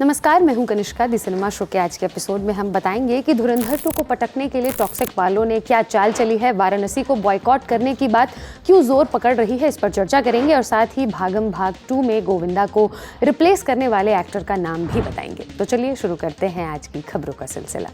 नमस्कार, मैं हूं कनिष्का। दी सिनेमा शो के आज के एपिसोड में हम बताएंगे कि धुरंधर 2 को पटकने के लिए टॉक्सिक वालों ने क्या चाल चली है, वाराणसी को बॉयकॉट करने की बात क्यों जोर पकड़ रही है, इस पर चर्चा करेंगे और साथ ही भागम भाग 2 में गोविंदा को रिप्लेस करने वाले एक्टर का नाम भी बताएंगे। तो चलिए शुरू करते हैं आज की खबरों का सिलसिला।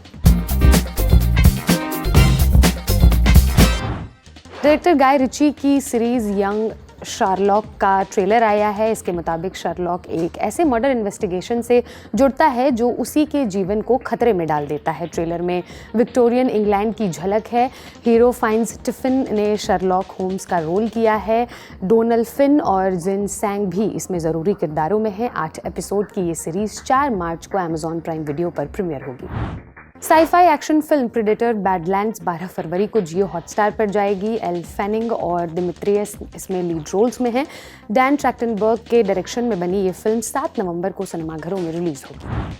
डायरेक्टर गाय रिची की सीरीज यंग शार्लॉक का ट्रेलर आया है। इसके मुताबिक शार्लॉक एक ऐसे मर्डर इन्वेस्टिगेशन से जुड़ता है जो उसी के जीवन को खतरे में डाल देता है। ट्रेलर में विक्टोरियन इंग्लैंड की झलक है। हीरो फाइन्स टिफिन ने शर्लॉक होम्स का रोल किया है। डोनल फिन और जिन सैंग भी इसमें ज़रूरी किरदारों में हैं। 8 एपिसोड की ये सीरीज 4 मार्च को अमेजॉन प्राइम वीडियो पर प्रीमियर होगी। Sci-fi action film predator badlands 12 फरवरी को जियो हॉटस्टार पर जाएगी। एल फेनिंग और दिमित्रियस इसमें लीड रोल्स में हैं। डैन ट्रैक्टनबर्ग के डायरेक्शन में बनी ये फिल्म 7 नवंबर को सिनेमाघरों में रिलीज होगी।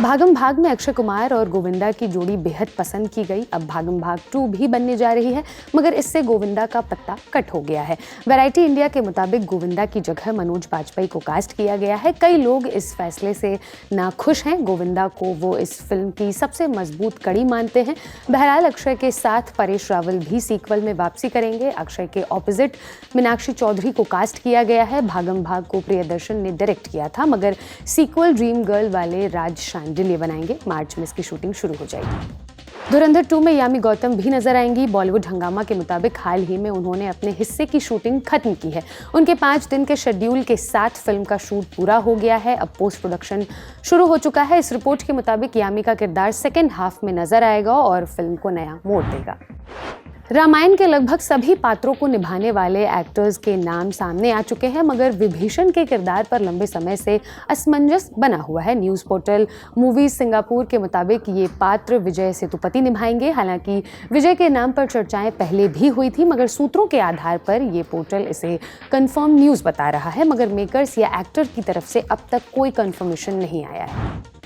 भागम भाग में अक्षय कुमार और गोविंदा की जोड़ी बेहद पसंद की गई। अब भागम भाग 2 भी बनने जा रही है, मगर इससे गोविंदा का पत्ता कट हो गया है। वैरायटी इंडिया के मुताबिक गोविंदा की जगह मनोज बाजपेयी को कास्ट किया गया है। कई लोग इस फैसले से नाखुश हैं। गोविंदा को वो इस फिल्म की सबसे मजबूत कड़ी मानते हैं। बहरहाल अक्षय के साथ परेश रावल भी सीक्वल में वापसी करेंगे। अक्षय के ऑपोजिट मीनाक्षी चौधरी को कास्ट किया गया है। भागम भाग को प्रियदर्शन ने डायरेक्ट किया था, मगर सीक्वल ड्रीम गर्ल वाले राज डिले बनाएंगे। मार्च में इसकी शूटिंग शुरू हो जाएगी। धुरंधर 2 में यामी गौतम भी नजर आएंगी। बॉलीवुड हंगामा के मुताबिक हाल ही में उन्होंने अपने हिस्से की शूटिंग खत्म की है। उनके 5 दिन के शेड्यूल के साथ फिल्म का शूट पूरा हो गया है। अब पोस्ट प्रोडक्शन शुरू हो चुका है। इस रिपोर्ट के मुताबिक यामी का किरदार सेकेंड हाफ में नजर आएगा और फिल्म को नया मोड़ देगा। रामायण के लगभग सभी पात्रों को निभाने वाले एक्टर्स के नाम सामने आ चुके हैं, मगर विभीषण के किरदार पर लंबे समय से असमंजस बना हुआ है। न्यूज़ पोर्टल मूवीज सिंगापुर के मुताबिक ये पात्र विजय सेतुपति निभाएंगे। हालांकि विजय के नाम पर चर्चाएं पहले भी हुई थी, मगर सूत्रों के आधार पर ये पोर्टल इसे कंफर्म न्यूज़ बता रहा है, मगर मेकर्स या एक्टर की तरफ से अब तक कोई कंफर्मेशन नहीं आया है।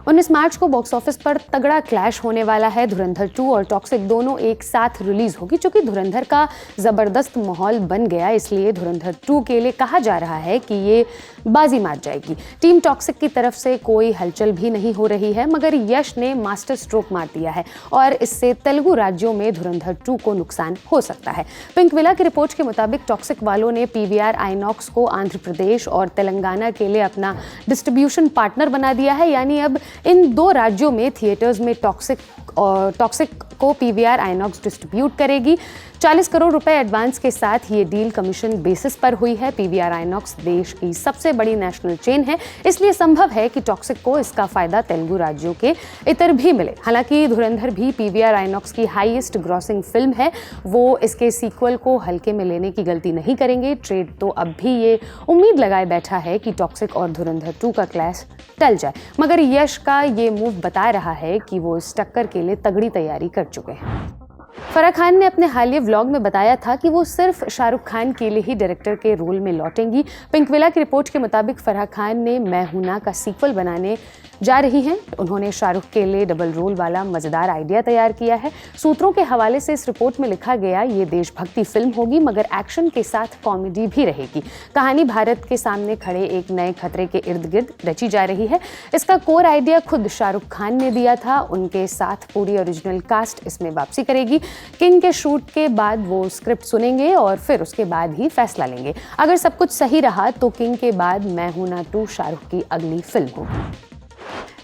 19 मार्च को बॉक्स ऑफिस पर तगड़ा क्लैश होने वाला है। धुरंधर 2 और टॉक्सिक दोनों एक साथ रिलीज होगी। चूंकि धुरंधर का जबरदस्त माहौल बन गया, इसलिए धुरंधर 2 के लिए कहा जा रहा है कि ये बाजी मार जाएगी। टीम टॉक्सिक की तरफ से कोई हलचल भी नहीं हो रही है, मगर यश ने मास्टर स्ट्रोक मार दिया है और इससे तेलुगु राज्यों में धुरंधर 2 को नुकसान हो सकता है। पिंकविला की रिपोर्ट के मुताबिक टॉक्सिक वालों ने PVR आइनॉक्स को आंध्र प्रदेश और तेलंगाना के लिए अपना डिस्ट्रीब्यूशन पार्टनर बना दिया है। यानी अब इन 2 राज्यों में थिएटर्स में टॉक्सिक को PVR आइनॉक्स डिस्ट्रीब्यूट करेगी। 40 करोड़ रुपए एडवांस के साथ ये डील कमीशन बेसिस पर हुई है। PVR आइनॉक्स देश की सबसे बड़ी नेशनल चेन है, इसलिए संभव है कि टॉक्सिक को इसका फायदा तेलुगु राज्यों के इतर भी मिले। हालांकि धुरंधर भी PVR आइनॉक्स की हाईएस्ट ग्रॉसिंग फिल्म है। वो इसके सीक्वल को हल्के में लेने की गलती नहीं करेंगे। ट्रेड तो अब भी ये उम्मीद लगाए बैठा है कि टॉक्सिक और धुरंधर 2 का क्लैश टल जाए, मगर यश का ये मूव बता रहा है कि वो इस टक्कर के लिए तगड़ी तैयारी कर चुके हैं। फराह खान ने अपने हालिया व्लॉग में बताया था कि वो सिर्फ शाहरुख खान के लिए ही डायरेक्टर के रोल में लौटेंगी। पिंकविला की रिपोर्ट के मुताबिक फराह खान ने मैं हूं ना का सीक्वल बनाने जा रही हैं। उन्होंने शाहरुख के लिए डबल रोल वाला मजेदार आइडिया तैयार किया है। सूत्रों के हवाले से इस रिपोर्ट में लिखा गया, ये देशभक्ति फिल्म होगी, मगर एक्शन के साथ कॉमेडी भी रहेगी। कहानी भारत के सामने खड़े एक नए खतरे के इर्द गिर्द रची जा रही है। इसका कोर आइडिया खुद शाहरुख खान ने दिया था। उनके साथ पूरी ओरिजिनल कास्ट इसमें वापसी करेगी। किंग के शूट के बाद वो स्क्रिप्ट सुनेंगे और फिर उसके बाद ही फैसला लेंगे। अगर सब कुछ सही रहा तो किंग के बाद मैं हूं ना 2 शाहरुख की अगली फिल्म होगी।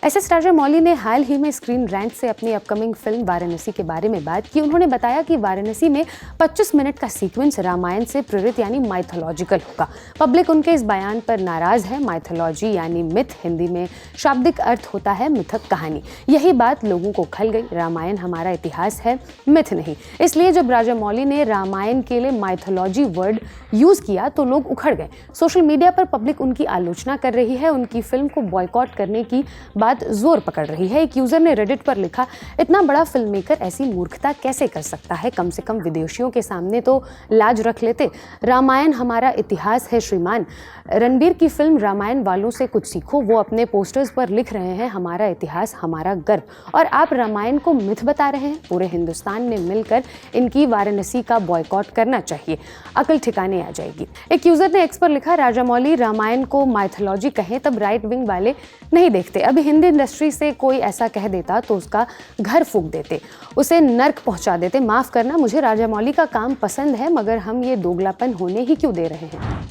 SS राजामौली ने हाल ही में स्क्रीन रैंट से अपनी अपकमिंग फिल्म वाराणसी के बारे में बात की। उन्होंने बताया कि वाराणसी में 25 मिनट का सीक्वेंस रामायण से प्रेरित यानी माइथोलॉजिकल होगा। पब्लिक उनके इस बयान पर नाराज है। माइथोलॉजी यानी मिथ हिंदी में शाब्दिक अर्थ होता है मिथक कहानी। यही बात लोगों को खल गई। रामायण हमारा इतिहास है, मिथ नहीं। इसलिए जब राजामौली ने रामायण के लिए माइथोलॉजी वर्ड यूज किया तो लोग उखड़ गए। सोशल मीडिया पर पब्लिक उनकी आलोचना कर रही है। उनकी फिल्म को बॉयकॉट करने की बात बात जोर पकड़ रही है। एक यूजर ने रेडिट पर लिखा, इतना बड़ा फिल्म मेकर ऐसी मूर्खता कैसे कर सकता है, कम से कम विदेशियों के सामने तो लाज रख लेते। रामायण हमारा इतिहास है श्रीमान। रणबीर की फिल्म रामायण वालों से कुछ सीखो, वो अपने पोस्टर्स पर लिख रहे हैं हमारा इतिहास हमारा गर्व, और आप रामायण को मिथ बता रहे हैं। पूरे हिंदुस्तान ने मिलकर इनकी वाराणसी का बॉयकॉट करना चाहिए, अकल ठिकाने आ जाएगी। एक यूजर ने एक्स पर लिखा, राजामौली रामायण को माइथोलॉजी कहें तब राइट विंग वाले नहीं देखते। अभी हिंदी इंडस्ट्री से कोई ऐसा कह देता तो उसका घर फूंक देते, उसे नर्क पहुंचा देते। माफ करना, मुझे राजामौली का काम पसंद है, मगर हम ये दोगलापन होने ही क्यों दे रहे हैं।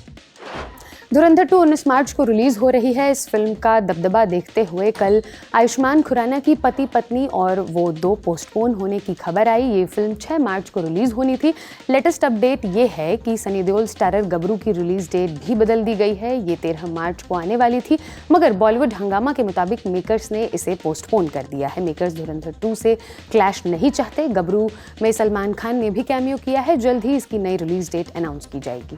धुरंधर 2 19 मार्च को रिलीज हो रही है। इस फिल्म का दबदबा देखते हुए कल आयुष्मान खुराना की पति पत्नी और वो 2 पोस्टपोन होने की खबर आई। ये फिल्म 6 मार्च को रिलीज होनी थी। लेटेस्ट अपडेट ये है कि सनी देओल स्टारर गबरू की रिलीज डेट भी बदल दी गई है। ये 13 मार्च को आने वाली थी, मगर बॉलीवुड हंगामा के मुताबिक मेकर्स ने इसे पोस्टपोन कर दिया है। मेकर्स धुरंधर 2 से क्लैश नहीं चाहते। गबरू में सलमान खान ने भी कैमियो किया है। जल्द ही इसकी नई रिलीज डेट अनाउंस की जाएगी।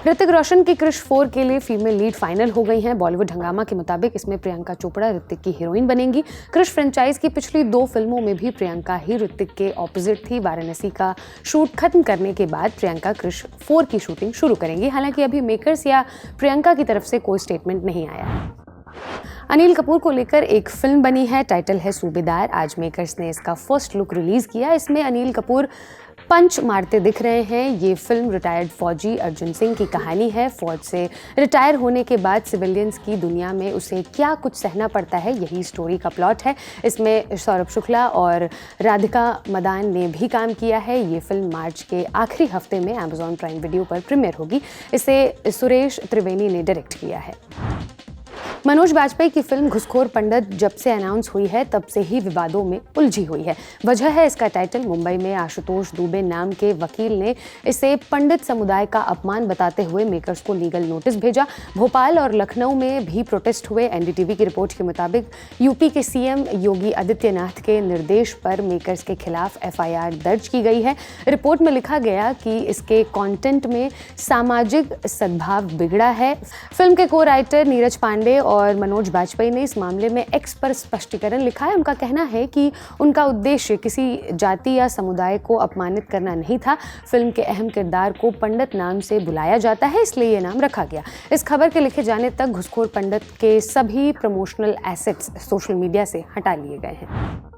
ऋतिक रोशन की क्रिश 4 के लिए फीमेल लीड फाइनल हो गई हैं। बॉलीवुड हंगामा के मुताबिक इसमें प्रियंका चोपड़ा ऋतिक की हीरोइन बनेंगी। क्रिश फ्रेंचाइज की पिछली 2 फिल्मों में भी प्रियंका ही ऋतिक के ऑपोजिट थी। वाराणसी का शूट खत्म करने के बाद प्रियंका क्रिश 4 की शूटिंग शुरू करेंगी। हालांकि अभी मेकर्स या प्रियंका की तरफ से कोई स्टेटमेंट नहीं आया है। अनिल कपूर को लेकर एक फिल्म बनी है, टाइटल है सूबेदार। आज मेकर्स ने इसका फर्स्ट लुक रिलीज किया। इसमें अनिल कपूर पंच मारते दिख रहे हैं। ये फिल्म रिटायर्ड फौजी अर्जुन सिंह की कहानी है। फौज से रिटायर होने के बाद सिविलियंस की दुनिया में उसे क्या कुछ सहना पड़ता है, यही स्टोरी का प्लॉट है। इसमें सौरभ शुक्ला और राधिका मदान ने भी काम किया है। ये फिल्म मार्च के आखिरी हफ्ते में अमेजॉन प्राइम वीडियो पर प्रीमियर होगी। इसे सुरेश त्रिवेणी ने डायरेक्ट किया है। मनोज बाजपेयी की फिल्म घुसखोर पंडित जब से अनाउंस हुई है तब से ही विवादों में उलझी हुई है। वजह है इसका टाइटल। मुंबई में आशुतोष दुबे नाम के वकील ने इसे पंडित समुदाय का अपमान बताते हुए मेकर्स को लीगल नोटिस भेजा। भोपाल और लखनऊ में भी प्रोटेस्ट हुए। एनडीटीवी की रिपोर्ट के मुताबिक यूपी के सीएम योगी आदित्यनाथ के निर्देश पर मेकर्स के खिलाफ एफआईआर दर्ज की गई है। रिपोर्ट में लिखा गया कि इसके कंटेंट में सामाजिक सद्भाव बिगड़ा है। फिल्म के को राइटर नीरज पांडे और मनोज बाजपेयी ने इस मामले में एक्स पर स्पष्टीकरण लिखा है। उनका कहना है कि उनका उद्देश्य किसी जाति या समुदाय को अपमानित करना नहीं था। फिल्म के अहम किरदार को पंडित नाम से बुलाया जाता है, इसलिए ये नाम रखा गया। इस खबर के लिखे जाने तक घुसखोर पंडित के सभी प्रमोशनल एसेट्स सोशल मीडिया से हटा लिए गए हैं।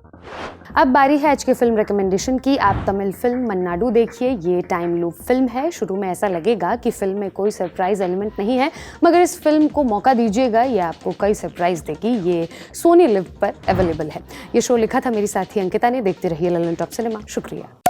अब बारी है आज की फिल्म रिकमेंडेशन की। आप तमिल फिल्म मन्नाडु देखिए। ये टाइम लूप फिल्म है। शुरू में ऐसा लगेगा कि फिल्म में कोई सरप्राइज एलिमेंट नहीं है, मगर इस फिल्म को मौका दीजिएगा, ये आपको कई सरप्राइज देगी। ये सोनी लिव पर अवेलेबल है। ये शो लिखा था मेरी साथी अंकिता ने। देखते रहिए ललन टॉप सिनेमा। शुक्रिया।